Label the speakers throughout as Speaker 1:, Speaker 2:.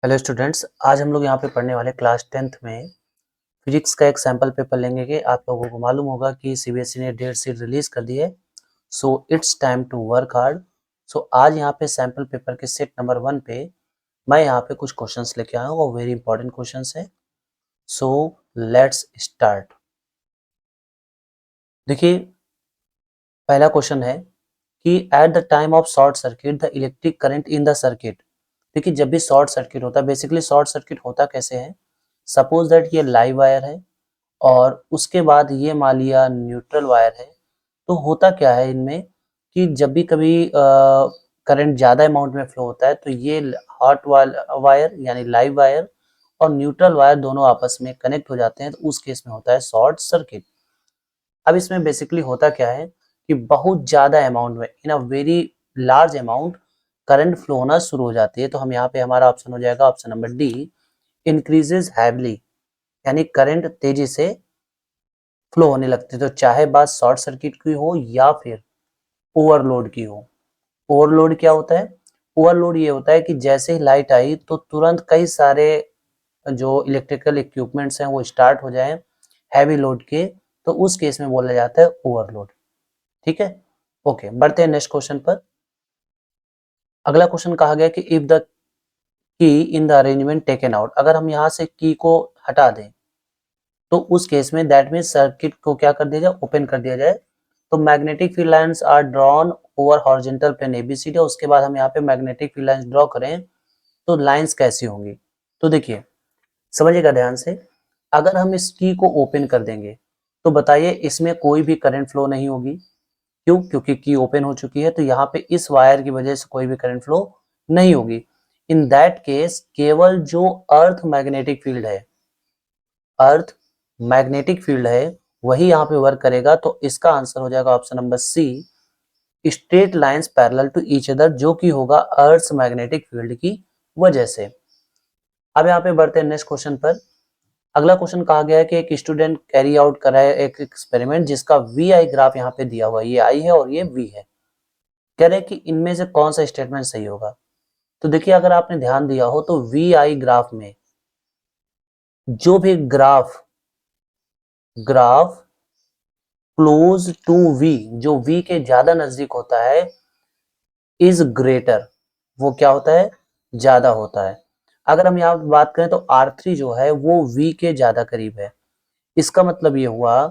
Speaker 1: Hello students, आज हम लोग यहाँ पे पढ़ने वाले क्लास 10th में फिजिक्स का एक सैम्पल पेपर लेंगे कि आप लोगों को मालूम होगा कि सीबीएसई ने डेट शीट रिलीज कर दी है। So it's time to work hard. So आज यहाँ पे सैम्पल पेपर के सेट नंबर 1 पे मैं यहाँ पे कुछ क्वेश्चंस लेके आया हूँ और वेरी इंपॉर्टेंट क्वेश्चंस है। So let's start. देखिए, पहला क्वेश्चन है कि at the time of short circuit the electric current in the circuit. देखिए, जब भी शॉर्ट सर्किट होता है, बेसिकली शॉर्ट सर्किट होता कैसे है। सपोज दैट ये लाइव वायर है और उसके बाद ये मान लिया न्यूट्रल वायर है। तो होता क्या है इनमें कि जब भी कभी करंट ज़्यादा अमाउंट में फ्लो होता है तो ये हॉट वायर यानी लाइव वायर और न्यूट्रल वायर दोनों आपस में कनेक्ट हो जाते हैं, तो उस केस में होता है शॉर्ट सर्किट। अब इसमें बेसिकली होता क्या है कि बहुत ज़्यादा अमाउंट में, in a very large amount, current flow होना शुरू हो जाती है। तो हम यहाँ पे हमारा ऑप्शन हो जाएगा option number D, increases heavily, यानी करंट तेजी से फ्लो होने लगती है। तो चाहे बात शॉर्ट सर्किट की हो या फिर ओवरलोड की हो। ओवरलोड क्या होता है? ओवरलोड ये होता है कि जैसे ही लाइट आई तो तुरंत कई सारे जो इलेक्ट्रिकल इक्विपमेंट्स हैं वो स्टार्ट हो जाएं हैवी लोड के, तो उस केस में बोला जाता है ओवरलोड। ठीक है, ओके, बढ़ते हैं नेक्स्ट क्वेश्चन पर। अगला क्वेश्चन कहा गया कि if the key in the arrangement taken out, अगर हम यहाँ से की को हटा दें तो उस केस में दैट मीन सर्किट को क्या कर दिया जाए, ओपन कर दिया जाए। तो magnetic field lines are drawn over horizontal plane A B C D. उसके बाद हम यहाँ पे मैग्नेटिक फील्ड लाइंस ड्रॉ करें तो लाइंस कैसी होंगी। तो देखिए, समझिएगा ध्यान से, अगर हम इस की को ओपन कर देंगे तो बताइए इसमें कोई भी करंट फ्लो नहीं होगी। क्यों? क्योंकि की ओपन हो चुकी है, तो यहाँ पे इस वायर की वजह से कोई भी करंट फ्लो नहीं होगी। इन दैट केस केवल जो अर्थ मैग्नेटिक फील्ड है, अर्थ मैग्नेटिक फील्ड है, वही यहाँ पे वर्क करेगा। तो इसका आंसर हो जाएगा option number C, straight lines parallel to each other, जो कि होगा अर्थ मैग्नेटिक फील्ड की वजह से। अब यहाँ पे बढ़ते हैं नेक्स्ट क्वेश्चन पर। अगला क्वेश्चन कहा गया है कि एक स्टूडेंट कैरी आउट कर रहा है एक एक्सपेरिमेंट जिसका वी आई ग्राफ यहाँ पे दिया हुआ है, ये आई है और ये वी है। कह रहे हैं कि इनमें से कौन सा स्टेटमेंट सही होगा। तो देखिए, अगर आपने ध्यान दिया हो तो वी आई ग्राफ में जो भी ग्राफ क्लोज टू वी, जो वी के ज्यादा नजदीक होता है, इज ग्रेटर, वो क्या होता है, ज्यादा होता है। अगर हम यहाँ बात करें तो R3 जो है वो V के ज्यादा करीब है। इसका मतलब ये हुआ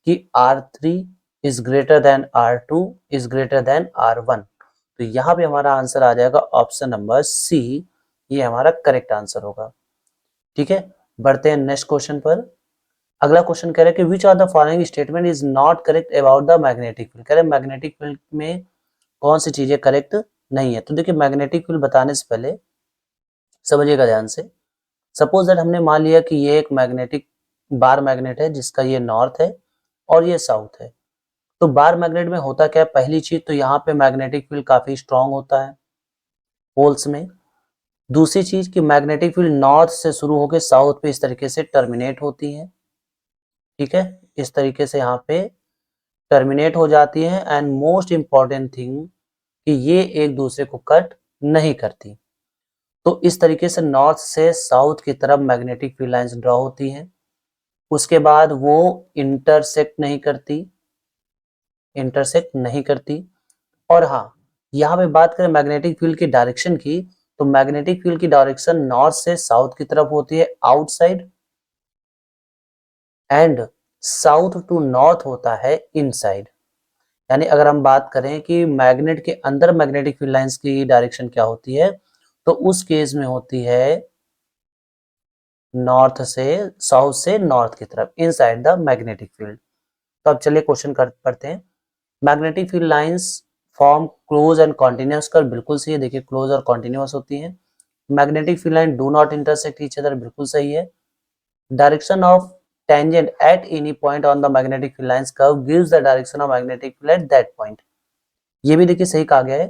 Speaker 1: कि R3 is greater than R2 is greater than R1। तो यहाँ पे हमारा आंसर आ जाएगा ऑप्शन नंबर सी, ये हमारा करेक्ट आंसर होगा। ठीक है, बढ़ते हैं नेक्स्ट क्वेश्चन पर। अगला क्वेश्चन कह रहा है कि which are the following statement is not correct about the magnetic field. कह रहे हैं मैग्नेटिक फील्ड में कौन सी चीजें करेक्ट नहीं है। तो देखिए, मैग्नेटिक फील्ड बताने से पहले समझिएगा ध्यान से। सपोज दैट हमने मान लिया कि ये एक मैग्नेटिक बार मैग्नेट है जिसका ये नॉर्थ है और ये साउथ है। तो बार मैग्नेट में होता क्या है, पहली चीज तो यहाँ पे मैग्नेटिक फील्ड काफी स्ट्रांग होता है पोल्स में। दूसरी चीज कि मैग्नेटिक फील्ड नॉर्थ से शुरू होकर साउथ पे इस तरीके से टर्मिनेट होती है। ठीक है, इस तरीके से यहाँ पे टर्मिनेट हो जाती है। एंड मोस्ट इंपॉर्टेंट थिंग कि ये एक दूसरे को कट नहीं करती। तो इस तरीके से नॉर्थ से साउथ की तरफ मैग्नेटिक फील्ड लाइंस ड्रॉ होती हैं। उसके बाद वो इंटरसेक्ट नहीं करती। और हाँ, यहाँ पे बात करें मैग्नेटिक फील्ड की डायरेक्शन की, तो मैग्नेटिक फील्ड की डायरेक्शन नॉर्थ से साउथ की तरफ होती है outside, and south to north होता है इनसाइड। यानी अगर हम बात करें कि मैग्नेट के अंदर मैग्नेटिक फील्ड लाइंस की डायरेक्शन क्या होती है, तो उस केस में होती है नॉर्थ से साउथ से नॉर्थ की तरफ, इनसाइड द मैग्नेटिक फील्ड। तो अब चलिए क्वेश्चन कर पढ़ते हैं। Magnetic field lines form close and continuous कर, बिल्कुल सही है। देखिए, क्लोज और कॉन्टिन्यूस होती है। Magnetic field line do not intersect each other, बिल्कुल सही है। Direction of tangent at any point on the magnetic field lines curve gives the direction of magnetic field at that point, ये भी देखिए सही कहा गया है।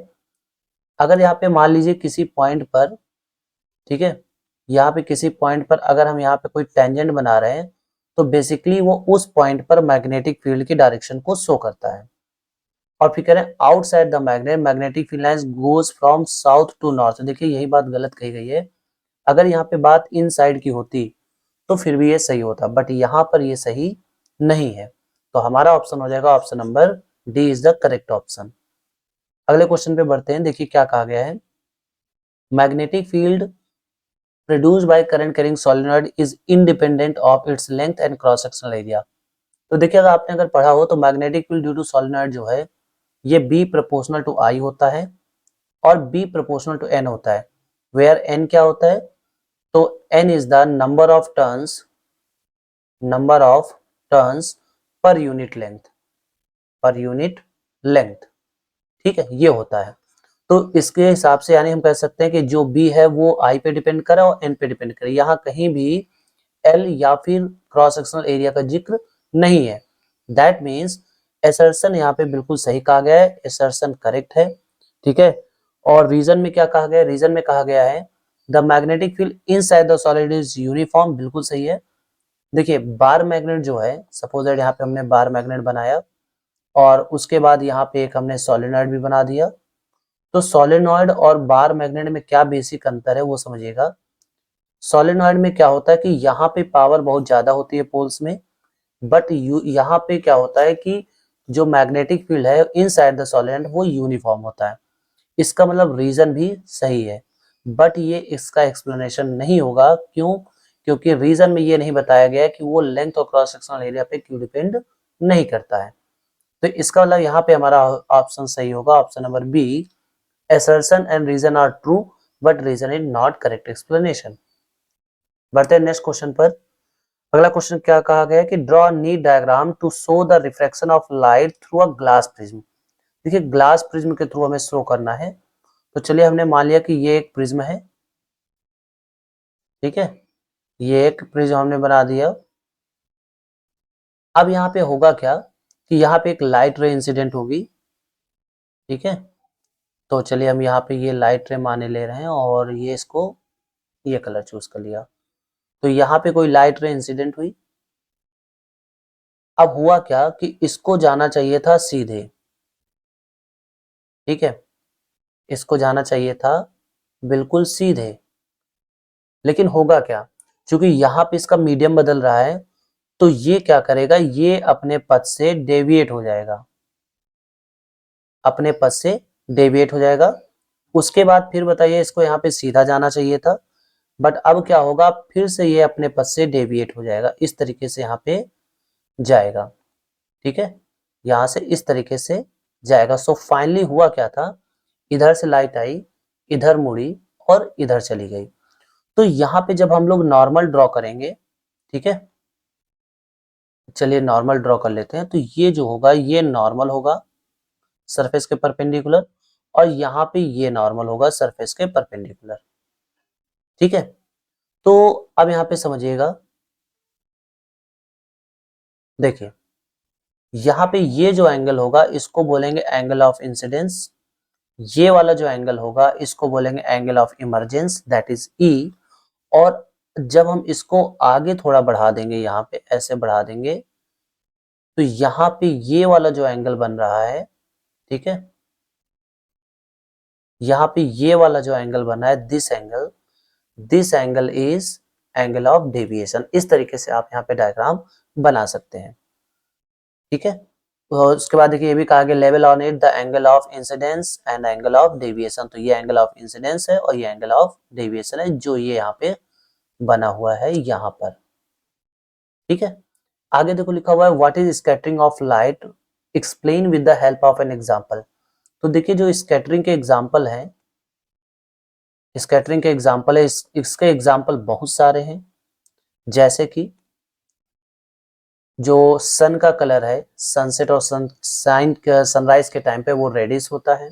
Speaker 1: अगर यहाँ पे मान लीजिए किसी पॉइंट पर, ठीक है, यहाँ पे किसी पॉइंट पर अगर हम यहाँ पे कोई टेंजेंट बना रहे हैं तो बेसिकली वो उस पॉइंट पर मैग्नेटिक फील्ड की डायरेक्शन को शो करता है। और फिर कह रहे हैं outside the magnet magnetic field lines goes from south to north. देखिए, यही बात गलत कही गई है। अगर यहाँ पे बात इन साइड की होती तो फिर भी ये सही होता, बट यहाँ पर ये सही नहीं है, तो हमारा ऑप्शन हो जाएगा option number D is the correct option. अगले क्वेश्चन पे बढ़ते हैं, देखिए क्या कहा गया है। Magnetic field produced by current carrying solenoid is independent of its length and cross sectional area. तो देखिए अगर पढ़ा हो तो magnetic field due to solenoid जो है ये बी प्रोपोर्शनल टू आई होता है और बी प्रोपोर्शनल टू एन होता है, वेयर एन क्या होता है, तो n is the number of turns per unit length, ठीक है, ये होता है। तो इसके हिसाब से यानी हम कह सकते हैं कि जो बी है वो आई पे डिपेंड करे और एन पे डिपेंड करे, यहाँ कहीं भी एल या फिर क्रॉस सेक्शनल एरिया का जिक्र नहीं है। दैट मीन्स एसर्शन यहाँ पे बिल्कुल सही कहा गया है, एसर्शन करेक्ट है, ठीक है। और रीजन में क्या कहा गया है, रीजन में कहा गया है the magnetic field inside the solid is uniform, बिल्कुल सही है। देखिए बार मैग्नेट जो है, सपोज दैट यहाँ पे हमने बार मैग्नेट बनाया और उसके बाद यहाँ पे एक हमने सोलेनॉइड भी बना दिया, तो सोलेनॉइड और बार मैग्नेट में क्या बेसिक अंतर है वो समझिएगा। सोलेनॉइड में क्या होता है कि यहाँ पे पावर बहुत ज्यादा होती है पोल्स में, बट यहाँ पे क्या होता है कि जो मैग्नेटिक फील्ड है इनसाइड द सोलेनॉइड वो यूनिफॉर्म होता है। इसका मतलब रीजन भी सही है, बट ये इसका एक्सप्लेनेशन नहीं होगा, क्यों, क्योंकि रीजन में ये नहीं बताया गया है कि वो लेंथ और क्रॉस सेक्शनल एरिया पे क्यों डिपेंड नहीं करता है। तो इसका मतलब यहाँ पे हमारा ऑप्शन सही होगा, option number B, assertion and reason are true but reason is not correct explanation। बढ़ते हैं नेक्स्ट क्वेश्चन पर। अगला क्वेश्चन क्या कहा गया है कि draw neat diagram to show the reflection of light through a glass prism. देखिए ग्लास प्रिज्म के थ्रू हमें शो करना है, तो चलिए हमने मान लिया कि ये एक प्रिज्म है, ठीक है, ये एक प्रिज्म हमने बना दिया। अब यहाँ पे होगा क्या कि यहाँ पे एक लाइट रे इंसिडेंट होगी, ठीक है, तो चलिए हम यहाँ पे ये लाइट रे माने ले रहे हैं और ये इसको ये कलर चूज कर लिया, तो यहाँ पे कोई लाइट रे इंसिडेंट हुई। अब हुआ क्या कि इसको जाना चाहिए था सीधे, ठीक है, इसको जाना चाहिए था बिल्कुल सीधे, लेकिन होगा क्या, क्योंकि यहाँ पे इसका मीडियम बदल रहा है, तो ये क्या करेगा, ये अपने पथ से डेविएट हो जाएगा, अपने पथ से डेविएट हो जाएगा। उसके बाद फिर बताइए इसको यहाँ पे सीधा जाना चाहिए था, बट अब क्या होगा, फिर से ये अपने पथ से डेविएट हो जाएगा, इस तरीके से यहाँ पे जाएगा, ठीक है, यहां से इस तरीके से जाएगा। सो फाइनली हुआ क्या था, इधर से लाइट आई, इधर मुड़ी और इधर चली गई। तो यहाँ पे जब हम लोग नॉर्मल ड्रॉ करेंगे, ठीक है, चलिए नॉर्मल ड्रॉ कर लेते हैं, तो ये जो होगा ये नॉर्मल होगा सरफेस के परपेंडिकुलर, और यहाँ पे ये नॉर्मल होगा सरफेस के परपेंडिकुलर, ठीक है। तो अब यहाँ पे समझिएगा, देखिए यहाँ पे ये जो एंगल होगा इसको बोलेंगे एंगल ऑफ इंसिडेंस, ये वाला जो एंगल होगा इसको बोलेंगे angle of emergence, that is E. और जब हम इसको आगे थोड़ा बढ़ा देंगे, यहाँ पे ऐसे बढ़ा देंगे, तो यहाँ पे ये वाला जो एंगल बन रहा है, ठीक है, यहाँ पे ये वाला जो एंगल बना है, this angle is angle of deviation. इस तरीके से आप यहाँ पे डायग्राम बना सकते हैं, ठीक है। और उसके बाद देखिए ये भी कहा गया level on it the angle of incidence and angle of deviation, तो ये एंगल ऑफ इंसिडेंस है और ये एंगल ऑफ डेविएशन है जो ये यहाँ पे बना हुआ है यहाँ पर, ठीक है। आगे देखो लिखा हुआ है what is scattering of light, explain with the help of an example. तो देखिए जो स्कैटरिंग के एग्जांपल हैं, स्कैटरिंग के एग्जांपल है, इसके एग्जांपल बहुत सारे हैं, जैसे कि जो सन का कलर है सनसेट और सनराइज के टाइम पे वो रेडिश होता है।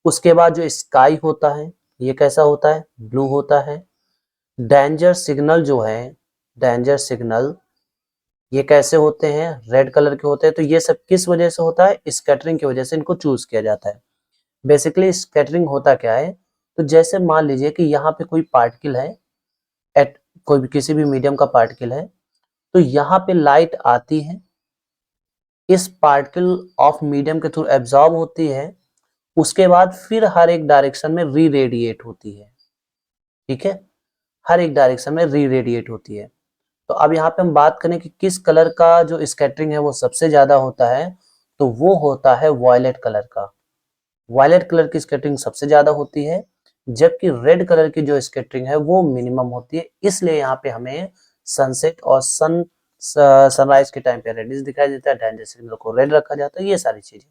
Speaker 1: उसके बाद जो स्काई होता है ये कैसा होता है, ब्लू होता है। डेंजर सिग्नल जो है, डेंजर सिग्नल ये कैसे होते हैं, रेड कलर के होते हैं। तो ये सब किस वजह से होता है, स्कैटरिंग की वजह से इनको चूज किया जाता है। बेसिकली स्कैटरिंग होता क्या है, तो जैसे मान लीजिए कि यहाँ पे कोई पार्टिकल है, एट कोई भी किसी भी मीडियम का पार्टिकल है, तो यहाँ पे लाइट आती है, इस पार्टिकल ऑफ मीडियम के थ्रू एब्जॉर्ब होती है, उसके बाद फिर हर एक डायरेक्शन में री रेडिएट होती है, ठीक है। हर एक डायरेक्शन में री रेडिएट होती है। तो अब यहाँ पे हम बात करें कि किस कलर का जो स्कैटरिंग है वो सबसे ज्यादा होता है, तो वो होता है वायलेट कलर का। वायलेट कलर की स्कैटरिंग सबसे ज्यादा होती है, जबकि रेड कलर की जो स्कैटरिंग है वो मिनिमम होती है। इसलिए यहाँ पे हमें सनसेट और सनराइज के टाइम पे रेडिश दिखाई देता है, डेंजर सिग्नल को रेड रखा जाता है, ये सारी चीजें।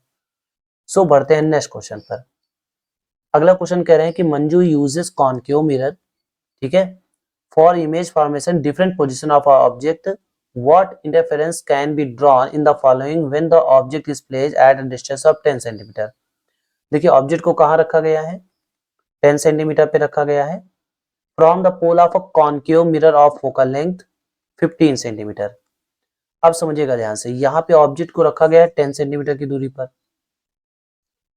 Speaker 1: सो बढ़ते हैं नेक्स्ट क्वेश्चन पर। अगला क्वेश्चन कह रहे हैं कि मंजू यूजेस कॉनकेव मिरर, ठीक है, for image formation different position of object, what interference can be drawn in the following when the object is placed at a distance of 10 centimetre. देखिए object को कहाँ रखा गया है, 10 सेंटीमीटर पे रखा गया है, from the pole of a concave mirror of focal length 15 centimetre. अब समझिएगा ध्यान से, यहाँ पे ऑब्जेक्ट को रखा गया है 10 सेंटीमीटर की दूरी पर,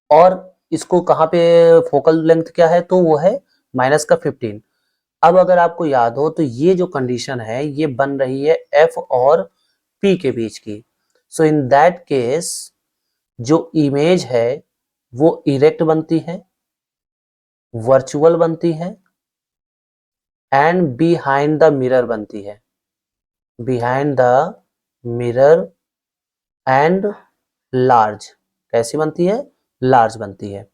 Speaker 1: और इसको कहाँ पे फोकल लेंथ क्या है, तो वो है माइनस का 15। अब अगर आपको याद हो तो ये जो कंडीशन है ये बन रही है एफ और पी के बीच की। सो इन दैट केस जो इमेज है वो इरेक्ट बनती है, वर्चुअल बनती है, एंड बिहाइंड द मिरर बनती है, behind the mirror and large. कैसी बनती है, लार्ज बनती है।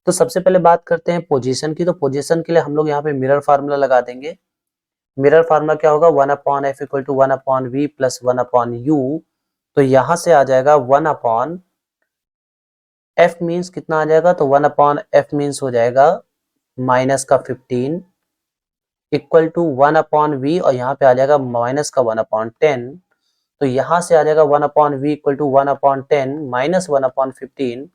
Speaker 1: तो सबसे पहले बात करते हैं पोजीशन की। तो पोजीशन के लिए हम लोग यहाँ पे मिरर फार्मूला लगा देंगे। मिरर फार्मूला क्या होगा, 1/f equal to 1/v plus 1/u। तो यहां से आ जाएगा 1/f मीन्स कितना आ जाएगा, तो 1/f मीन्स हो जाएगा माइनस का 15 इक्वल टू 1/v, और यहाँ पे आ जाएगा माइनस का 1/10। तो यहां से आ जाएगा 1/v इक्वल टू 1/10 माइनस 1/15,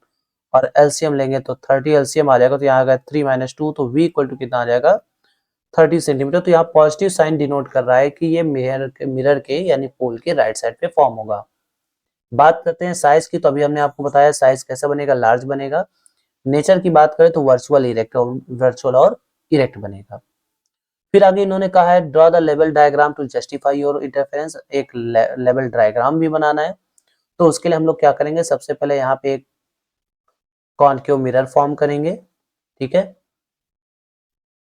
Speaker 1: और एलसीएम लेंगे तो 30 एलसीएम आ जाएगा, तो यहाँ आ गया 3 - 2, तो v इक्वल टू कितना आ जाएगा 30 सेंटीमीटर। तो यहाँ पॉजिटिव साइन डिनोट कर रहा है कि ये मिरर के यानी पोल के राइट साइड पे फॉर्म होगा। बात करते हैं साइज की। तो अभी हमने आपको बताया साइज कैसा बनेगा, लार्ज बनेगा। नेचर की बात करें तो वर्चुअल इरेक्ट, वर्चुअल और इरेक्ट बनेगा। फिर आगे इन्होंने कहा है draw the level diagram to justify your interference. एक लेवल डायग्राम भी बनाना है। तो उसके लिए हम लोग क्या करेंगे, सबसे पहले यहाँ पे एक कॉनकेव मिरर फॉर्म करेंगे, ठीक है।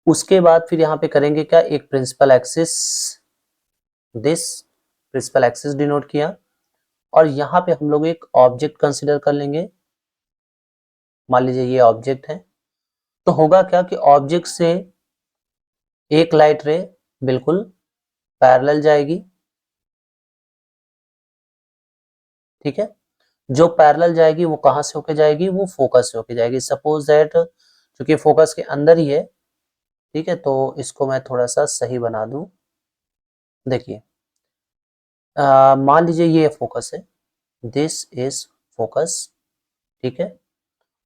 Speaker 1: उसके बाद फिर यहाँ पे करेंगे क्या, एक principal axis, this principal axis denote किया, और यहाँ पे हम लोग एक ऑब्जेक्ट कंसिडर कर लेंगे। मान लीजिए ये ऑब्जेक्ट है, तो होगा क्या कि ऑब्जेक्ट से एक लाइट रे बिल्कुल पैरेलल जाएगी, ठीक है। जो पैरेलल जाएगी वो कहां से होके जाएगी, वो फोकस से होके जाएगी। सपोज दैट क्योंकि फोकस के अंदर ही है, ठीक है, तो इसको मैं थोड़ा सा सही बना दूं। देखिए मान लीजिए ये फोकस है, दिस इज फोकस, ठीक है,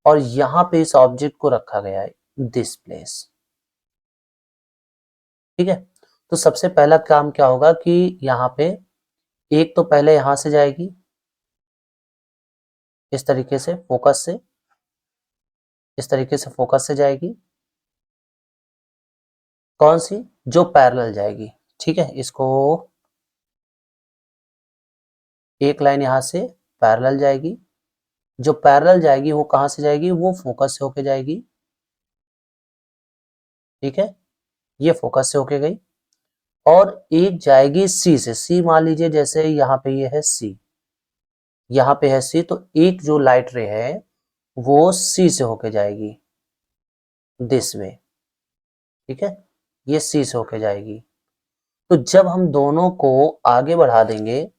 Speaker 1: और यहाँ पे इस ऑब्जेक्ट को रखा गया है दिस प्लेस, ठीक है। तो सबसे पहला काम क्या होगा कि यहाँ पे एक तो पहले यहां से जाएगी इस तरीके से फोकस से, इस तरीके से फोकस से जाएगी, कौन सी, जो पैरेलल जाएगी, ठीक है। इसको एक लाइन यहां से पैरेलल जाएगी, जो पैरेलल जाएगी वो कहां से जाएगी, वो फोकस से होके जाएगी, ठीक है। ये फोकस से होके गई, और एक जाएगी सी से। सी मान लीजिए जैसे यहाँ पे ये है सी, यहाँ पे है सी, तो एक जो लाइट रे है वो सी से होके जाएगी दिस वे, ठीक है, ये सी से होके जाएगी। तो जब हम दोनों को आगे बढ़ा देंगे,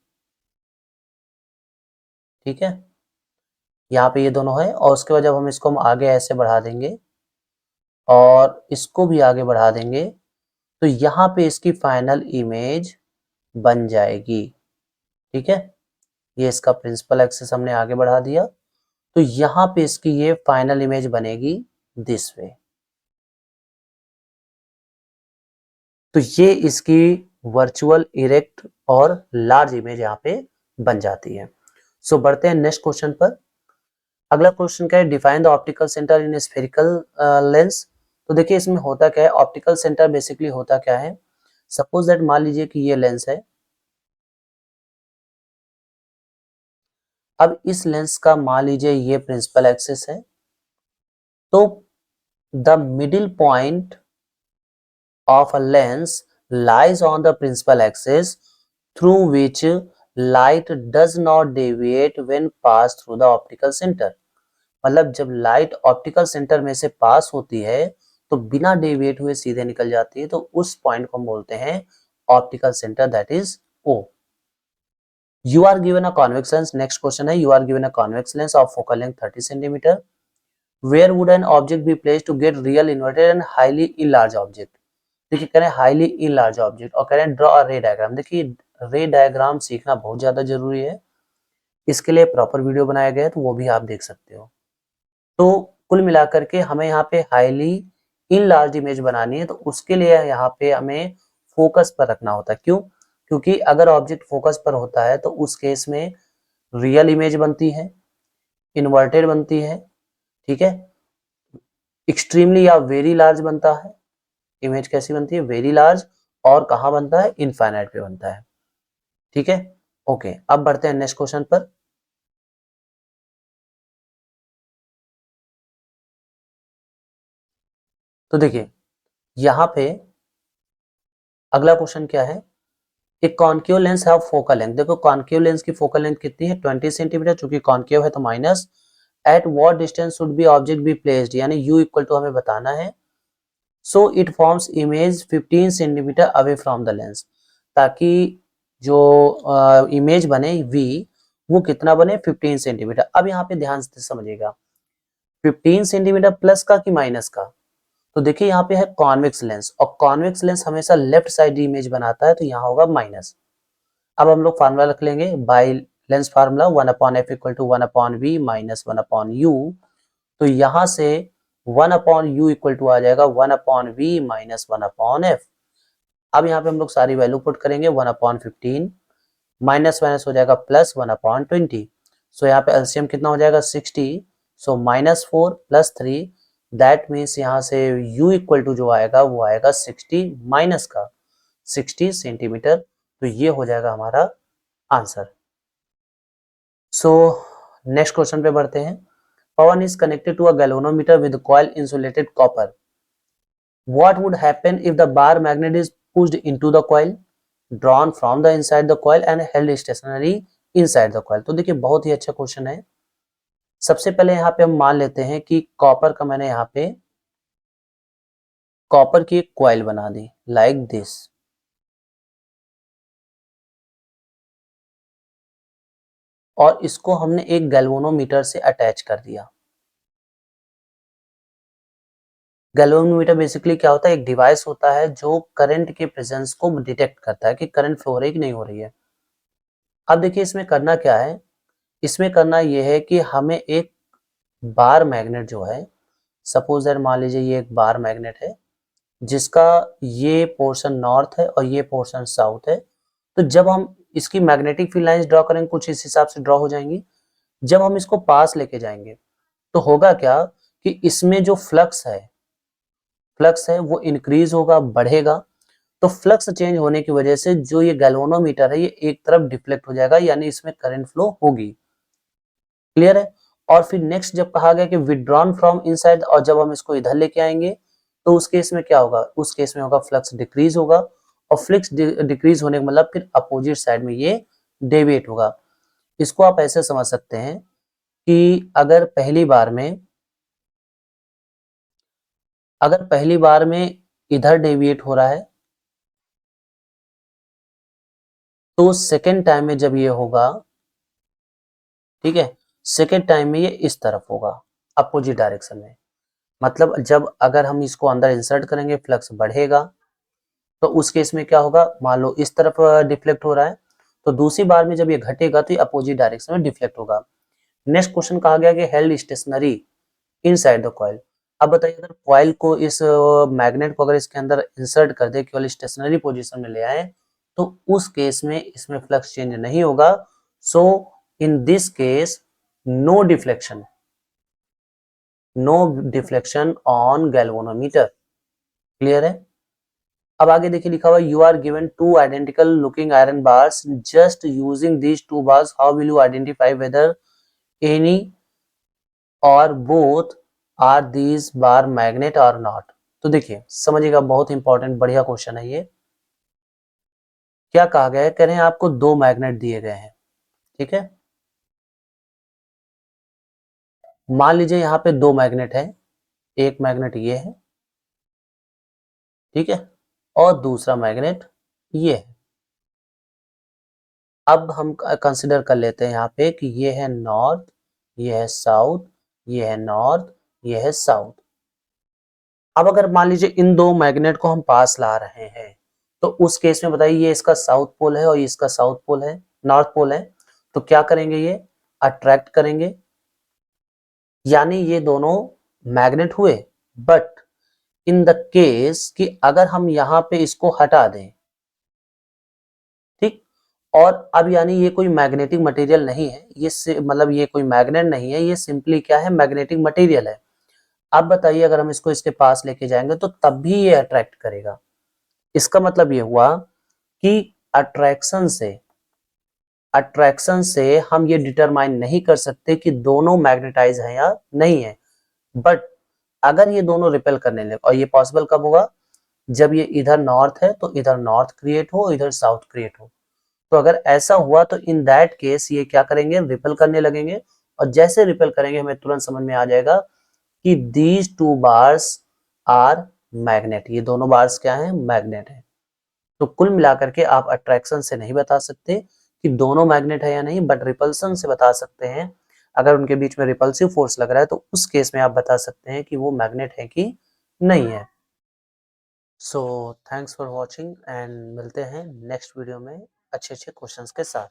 Speaker 1: ठीक है, यहाँ पे ये दोनों है, और उसके बाद जब हम इसको हम आगे ऐसे बढ़ा देंगे और इसको भी आगे बढ़ा देंगे, तो यहाँ पे इसकी फाइनल इमेज बन जाएगी, ठीक है। ये इसका प्रिंसिपल एक्सिस हमने आगे बढ़ा दिया, तो यहाँ पे इसकी ये फाइनल इमेज बनेगी दिस वे। तो ये इसकी वर्चुअल इरेक्ट और लार्ज इमेज यहाँ पे बन जाती है। सो बढ़ते हैं नेक्स्ट क्वेश्चन पर। अगला क्वेश्चन क्या है, define the optical centre in spherical lens. तो देखिए इसमें होता क्या है, ऑप्टिकल सेंटर बेसिकली होता क्या है, सपोज दैट मान लीजिए कि ये लेंस है। अब इस लेंस का मान लीजिए ये प्रिंसिपल एक्सिस है, तो the middle point of a lens lies on the principal axis through which light does not deviate when passed through the optical center। मतलब जब लाइट ऑप्टिकल सेंटर में से पास होती है तो बिना डेविएट हुए सीधे निकल जाती है, तो उस पॉइंट को हम बोलते हैं optical centre, that is O. You are given a convex lens. Next question है, you are given a convex lens of focal length 30 centimeter. Where would an object be placed to get real inverted and highly enlarged object? देखिए कह रहे हैं highly enlarge object और कह रहे हैं draw a रे डायग्राम। देखिए रे डायग्राम सीखना बहुत ज्यादा जरूरी है, इसके लिए प्रॉपर वीडियो बनाया गया है, तो वो भी आप देख सकते हो। तो कुल मिलाकर के हमें यहाँ पे हाईली इनलार्ज इमेज बनानी है, तो उसके लिए यहाँ पे हमें फोकस पर रखना होता है। क्यों? क्योंकि अगर ऑब्जेक्ट फोकस पर होता है तो उस केस में रियल इमेज बनती है, इन्वर्टेड बनती है, ठीक है, एक्सट्रीमली या वेरी लार्ज बनता है। इमेज कैसी बनती है? Very large. और कहाँ बनता है? इनफाइनाइट पे बनता है, ठीक है। ओके, अब बढ़ते हैं नेक्स्ट क्वेश्चन पर। तो देखिए यहाँ पे अगला क्वेश्चन क्या है, एक कॉन्केव लेंस है फोकल लेंथ। देखो कॉन्केव लेंस की फोकल लेंथ कितनी है? 20 सेंटीमीटर। चूंकि कॉन्केव है तो minus. At what distance should be object be placed, यानी u इक्वल टू हमें बताना है। So it forms image 15 centimetre away from the lens, ताकि जो इमेज बने v वो कितना बने? 15 सेंटीमीटर। अब यहाँ पे ध्यान से समझिएगा, 15 सेंटीमीटर प्लस का कि माइनस का? तो देखिए यहाँ पे है कॉन्वेक्स लेंस, और कॉन्वेक्स लेंस हमेशा लेफ्ट साइड इमेज बनाता है, तो यहाँ होगा माइनस। अब हम लोग फार्मूला रख लेंगे by lens formula 1/f equal to 1/v minus 1/u। तो यहाँ से 1/u इक्वल टू आ जाएगा 1/v माइनस 1/f। अब यहाँ पे हम लोग सारी वैल्यू पुट करेंगे, 1/15 माइनस माइनस हो जाएगा प्लस 1/20। सो यहाँ पे एलसीएम कितना हो जाएगा? 60। सो -4 + 3, दैट मीन्स यहाँ से u इक्वल टू जो आएगा वो आएगा 60 माइनस का 60 सेंटीमीटर। तो ये हो जाएगा हमारा आंसर। सो नेक्स्ट क्वेश्चन पे बढ़ते हैं। Pawan is connected to a galvanometer with coil insulated copper. What would happen if the bar magnet is pushed into the coil, drawn from the inside the coil and held stationary inside the coil? तो देखिए बहुत ही अच्छा question है। सबसे पहले यहाँ पे हम मान लेते हैं कि कॉपर का मैंने यहाँ पे कॉपर की एक कॉइल बना दी लाइक दिस, और इसको हमने एक गैल्वेनोमीटर से अटैच कर दिया। गैल्वेनोमीटर बेसिकली क्या होता है? एक डिवाइस होता है जो करंट के प्रेजेंस को डिटेक्ट करता है कि करंट फ्लो हो रही है कि नहीं हो रही है। अब देखिए इसमें करना क्या है, इसमें करना यह है कि हमें एक बार मैग्नेट जो है, सपोज दैट मान लीजिए ये एक बार मैग्नेट है जिसका ये पोर्शन नॉर्थ है और ये पोर्शन साउथ है। तो जब हम इसकी मैग्नेटिक फील्ड लाइंस ड्रॉ करेंगे कुछ इस हिसाब से ड्रॉ हो जाएंगी। जब हम इसको पास लेके जाएंगे तो होगा क्या कि इसमें जो फ्लक्स है वो इंक्रीज होगा, बढ़ेगा। तो फ्लक्स चेंज होने की वजह से जो ये गैल्वेनोमीटर है ये एक तरफ डिफ्लेक्ट हो जाएगा, यानी इसमें करंट फ्लो होगी। क्लियर है? और फिर नेक्स्ट जब कहा गया कि विड्रॉन फ्रॉम इनसाइड, और जब हम इसको इधर लेके आएंगे तो उस केस में क्या होगा? उस केस में होगा फ्लक्स डिक्रीज होगा, और फ्लक्स डिक्रीज होने का मतलब फिर अपोजिट साइड में ये डेविएट होगा। इसको आप ऐसे समझ सकते हैं कि अगर पहली बार में इधर डेविएट हो रहा है तो सेकेंड टाइम में जब ये होगा, ठीक है, सेकेंड टाइम में ये इस तरफ होगा अपोजिट डायरेक्शन में। मतलब जब अगर हम इसको अंदर इंसर्ट करेंगे फ्लक्स बढ़ेगा, तो उस केस में क्या होगा? मान लो इस तरफ डिफ्लेक्ट हो रहा है, तो दूसरी बार में जब ये घटेगा तो ये अपोजिट डायरेक्शन में डिफ्लेक्ट होगा। नेक्स्ट क्वेश्चन कहा गया कि held stationary inside the coil. अब बताइए अगर कॉइल को इस मैग्नेट को अगर इसके अंदर इंसर्ट कर दे, केवल स्टेशनरी पोजीशन में ले आए, तो उस केस में इसमें फ्लक्स चेंज नहीं होगा। So in this case no deflection, no deflection on galvanometer. Clear है? अब आगे देखिए लिखा हुआ you are given two identical looking iron bars, just using these two bars how will you identify whether any और both are these bar magnet और not. तो देखिए समझिएगा, बहुत इंपॉर्टेंट बढ़िया क्वेश्चन है ये। क्या कहा गया है, कह रहे हैं आपको दो मैग्नेट दिए गए हैं, ठीक है। मान लीजिए यहाँ पे दो मैग्नेट है, एक मैग्नेट ये है, ठीक है, और दूसरा मैग्नेट ये है। अब हम कंसिडर कर लेते हैं यहाँ पे कि ये है नॉर्थ, ये है साउथ, ये है नॉर्थ, ये है साउथ। अब अगर मान लीजिए इन दो मैग्नेट को हम पास ला रहे हैं, तो उस केस में बताइए, ये इसका साउथ पोल है और ये इसका साउथ पोल है, नॉर्थ पोल है, तो क्या करेंगे, ये अट्रैक्ट करेंगे, यानी ये दोनों मैग्नेट हुए। बट इन द केस कि अगर हम यहाँ पे इसको हटा दें, ठीक, और अब यानी ये कोई मैग्नेटिक मटेरियल नहीं है, ये मतलब ये कोई मैग्नेट नहीं है, ये सिंपली क्या है, मैग्नेटिक मटेरियल है। अब बताइए अगर हम इसको इसके पास लेके जाएंगे तो तब भी ये अट्रैक्ट करेगा। इसका मतलब ये हुआ कि अट्रैक्शन से हम ये डिटरमाइन नहीं कर सकते कि दोनों मैग्नेटाइज हैं या नहीं है। बट अगर ये दोनों रिपेल करने लगे, और ये पॉसिबल कब होगा, जब ये इधर नॉर्थ है तो इधर नॉर्थ क्रिएट हो, इधर साउथ क्रिएट हो। तो अगर ऐसा हुआ तो इन दैट केस ये क्या करेंगे, रिपेल करने लगेंगे। और जैसे रिपेल करेंगे हमें तुरंत समझ में आ जाएगा कि these two bars are magnet, ये दोनों बार्स क्या हैं, मैग्नेट है। तो कुल मिलाकर के आप अट्रैक्शन से नहीं बता सकते कि दोनों मैग्नेट है या नहीं, बट रिपल्सन से बता सकते हैं। अगर उनके बीच में रिपल्सिव फोर्स लग रहा है तो उस केस में आप बता सकते हैं कि वो मैग्नेट है कि नहीं है। So thanks for watching and मिलते हैं नेक्स्ट वीडियो में अच्छे अच्छे क्वेश्चंस के साथ।